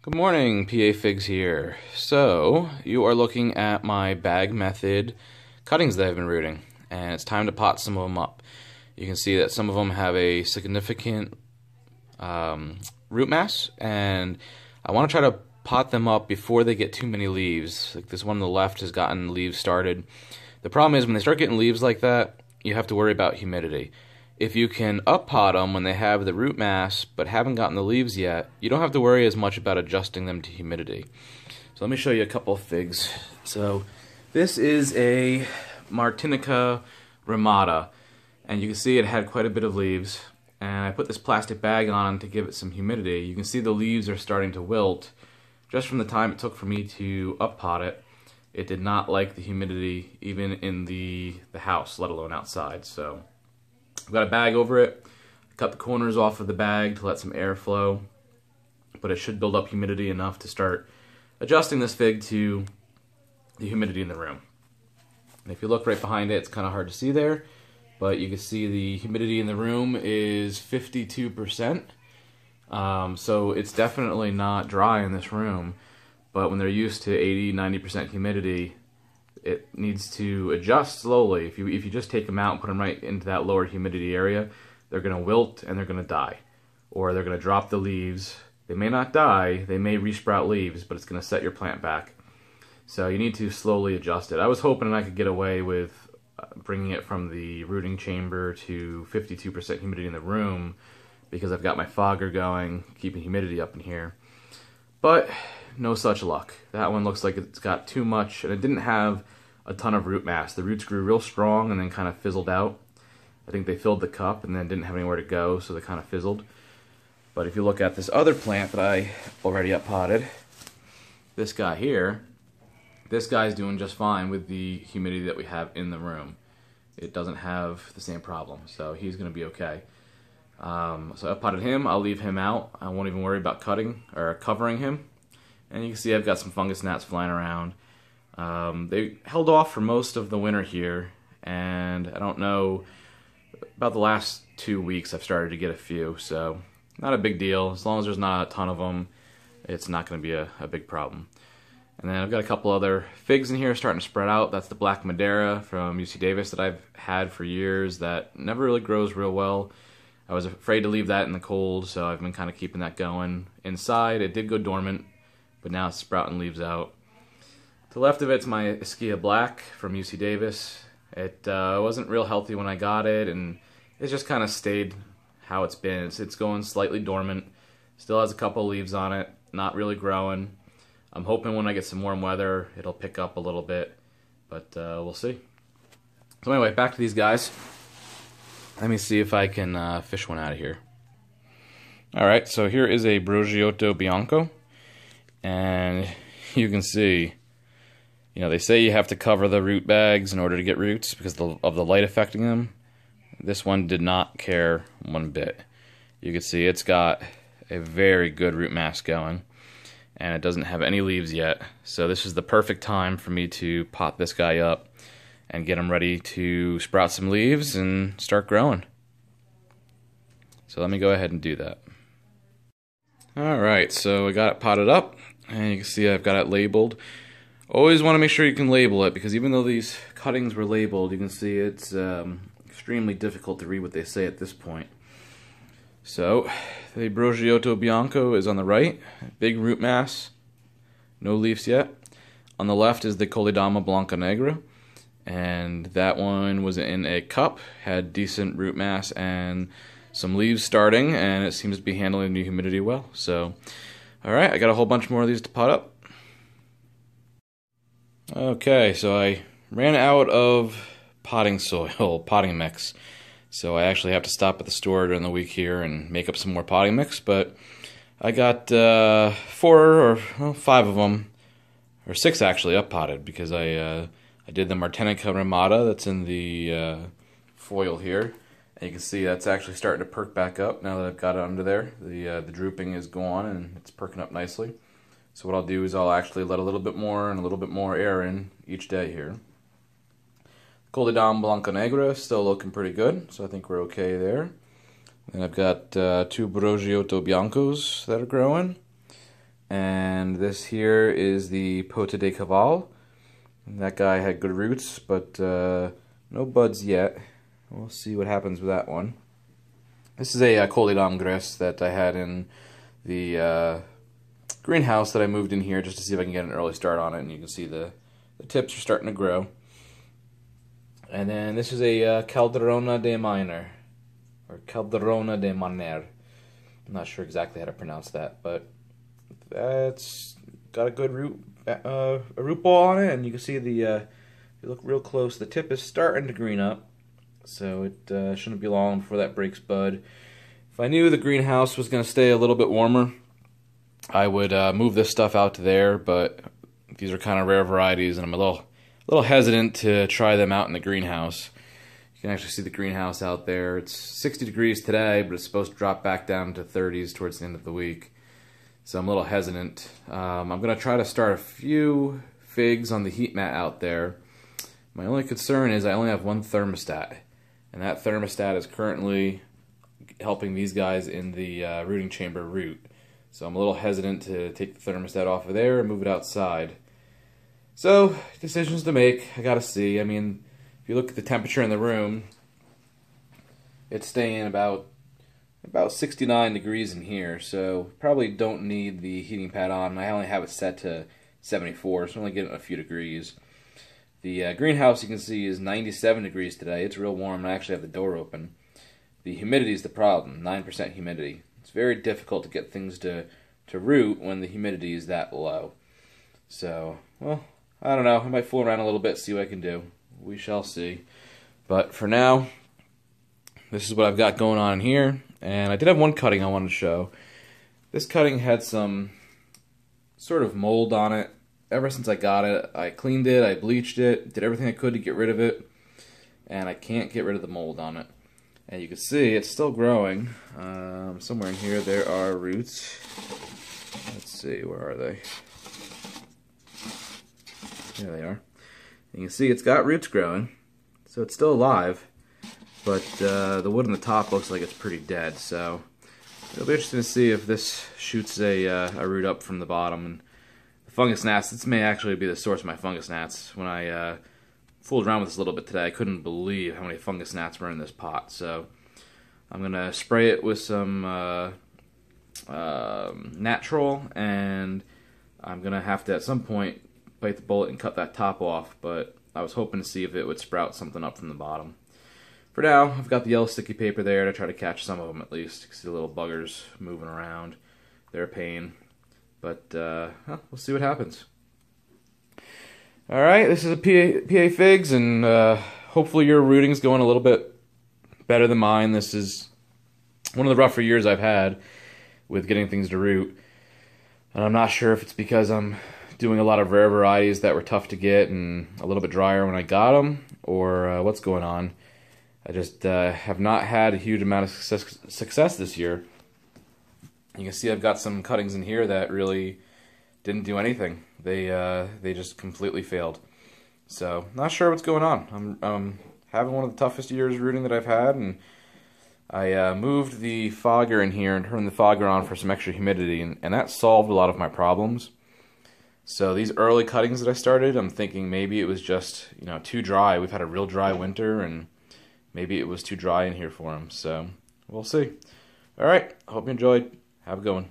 Good morning, PA Figs here. So, you are looking at my bag method cuttings that I've been rooting, and it's time to pot some of them up. You can see that some of them have a significant root mass, and I want to try to pot them up before they get too many leaves. Like this one on the left has gotten leaves started. The problem is when they start getting leaves like that, you have to worry about humidity. If you can up pot them when they have the root mass but haven't gotten the leaves yet, you don't have to worry as much about adjusting them to humidity. So let me show you a couple of figs. So this is a Martinica ramata, and you can see it had quite a bit of leaves, and I put this plastic bag on to give it some humidity. You can see the leaves are starting to wilt just from the time it took for me to up pot it. It did not like the humidity even in the house, let alone outside. So I've got a bag over it. Cut the corners off of the bag to let some air flow, but it should build up humidity enough to start adjusting this fig to the humidity in the room. And if you look right behind it, it's kind of hard to see there, but you can see the humidity in the room is 52%. So it's definitely not dry in this room, but when they're used to 80–90% humidity, it needs to adjust slowly. If you just take them out and put them right into that lower humidity area, they're going to wilt and they're going to die. Or they're going to drop the leaves. They may not die, they may resprout leaves, but it's going to set your plant back. So you need to slowly adjust it. I was hoping I could get away with bringing it from the rooting chamber to 52% humidity in the room because I've got my fogger going, keeping humidity up in here. But no such luck. That one looks like it's got too much, and it didn't have a ton of root mass. The roots grew real strong and then kind of fizzled out. I think they filled the cup and then didn't have anywhere to go, so they kind of fizzled. But if you look at this other plant that I already up potted, this guy here, this guy's doing just fine with the humidity that we have in the room. It doesn't have the same problem, so he's going to be okay. So I potted him. I'll leave him out. I won't even worry about cutting or covering him. And you can see I've got some fungus gnats flying around. They held off for most of the winter here, and I don't know, about the last 2 weeks I've started to get a few, so not a big deal. As long as there's not a ton of them, it's not going to be a big problem. And then I've got a couple other figs in here starting to spread out. That's the Black Madeira from UC Davis that I've had for years that never really grows real well. I was afraid to leave that in the cold, so I've been kind of keeping that going. Inside, it did go dormant, but now it's sprouting leaves out. To the left of it's my Ischia Black from UC Davis. It wasn't real healthy when I got it, and it's just kind of stayed how it's been. It's going slightly dormant, still has a couple leaves on it, not really growing. I'm hoping when I get some warm weather, it'll pick up a little bit, but we'll see. So anyway, back to these guys. Let me see if I can fish one out of here. Alright, so here is a Brogiotto Bianco, and you can see, you know, they say you have to cover the root bags in order to get roots because of the light affecting them. This one did not care one bit. You can see it's got a very good root mass going, and it doesn't have any leaves yet. So this is the perfect time for me to pot this guy up and get him ready to sprout some leaves and start growing. So let me go ahead and do that. Alright, so I got it potted up, and you can see I've got it labeled. Always want to make sure you can label it, because even though these cuttings were labeled, you can see it's extremely difficult to read what they say at this point. So, the Brogiotto Bianco is on the right, big root mass, no leaves yet. On the left is the Koledama Blanca Negra, and that one was in a cup, had decent root mass and some leaves starting, and it seems to be handling the humidity well. So, alright, I got a whole bunch more of these to pot up. Okay, so I ran out of potting soil, potting mix. So I actually have to stop at the store during the week here and make up some more potting mix, but I got 4 or 5 of them, or 6 actually, up potted because I did the Martinica ramata that's in the foil here. And you can see that's actually starting to perk back up now that I've got it under there. The drooping is gone and it's perking up nicely. So what I'll do is I'll actually let a little bit more and a little bit more air in each day here. Koledama Blanca Negra still looking pretty good, so I think we're okay there. Then I've got 2 Brogiotto Biancos that are growing. And this here is the Pota de Caval. That guy had good roots, but no buds yet. We'll see what happens with that one. This is a Coleodon Gris that I had in the greenhouse that I moved in here just to see if I can get an early start on it. And you can see the tips are starting to grow. And then this is a Calderona de Miner, or Calderona de Maner. I'm not sure exactly how to pronounce that, but that's got a good root ball on it, and you can see the if you look real close, the tip is starting to green up, so it shouldn't be long before that breaks bud. If I knew the greenhouse was going to stay a little bit warmer, I would move this stuff out to there, but these are kind of rare varieties, and I'm a little hesitant to try them out in the greenhouse. You can actually see the greenhouse out there. It's 60 degrees today, but it's supposed to drop back down to 30s towards the end of the week. So I'm a little hesitant. I'm going to try to start a few figs on the heat mat out there. My only concern is I only have one thermostat, and that thermostat is currently helping these guys in the rooting chamber root. So I'm a little hesitant to take the thermostat off of there and move it outside. So, decisions to make. I gotta see. I mean, if you look at the temperature in the room, it's staying about 69 degrees in here, so probably don't need the heating pad on. I only have it set to 74, so I'm only getting a few degrees. The greenhouse, you can see, is 97 degrees today. It's real warm, and I actually have the door open. The humidity is the problem, 9% humidity. It's very difficult to get things to root when the humidity is that low. So, well, I don't know. I might fool around a little bit, see what I can do. We shall see. But for now, this is what I've got going on here. And I did have one cutting I wanted to show. This cutting had some sort of mold on it. Ever since I got it, I cleaned it, I bleached it, did everything I could to get rid of it. And I can't get rid of the mold on it. And you can see it's still growing. Somewhere in here there are roots. Let's see, where are they? There they are. And you can see it's got roots growing, so it's still alive, but the wood on the top looks like it's pretty dead, so it'll be interesting to see if this shoots a root up from the bottom. And the fungus gnats, this may actually be the source of my fungus gnats. When I fooled around with this a little bit today, I couldn't believe how many fungus gnats were in this pot, so I'm going to spray it with some natural, and I'm going to have to, at some point, bite the bullet and cut that top off, but I was hoping to see if it would sprout something up from the bottom. For now, I've got the yellow sticky paper there to try to catch some of them at least. You can see the little buggers moving around. They're a pain, but we'll see what happens. Alright, this is a PA Figs, and hopefully your rooting's going a little bit better than mine. This is one of the rougher years I've had with getting things to root, and I'm not sure if it's because I'm doing a lot of rare varieties that were tough to get and a little bit drier when I got them, or what's going on. I just have not had a huge amount of success this year. You can see I've got some cuttings in here that really didn't do anything. They just completely failed. So, not sure what's going on. I'm having one of the toughest years rooting that I've had, and I moved the fogger in here and turned the fogger on for some extra humidity, and that solved a lot of my problems. So these early cuttings that I started, I'm thinking maybe it was just, too dry. We've had a real dry winter, and maybe it was too dry in here for them. So we'll see. All right, I hope you enjoyed. Have a good one.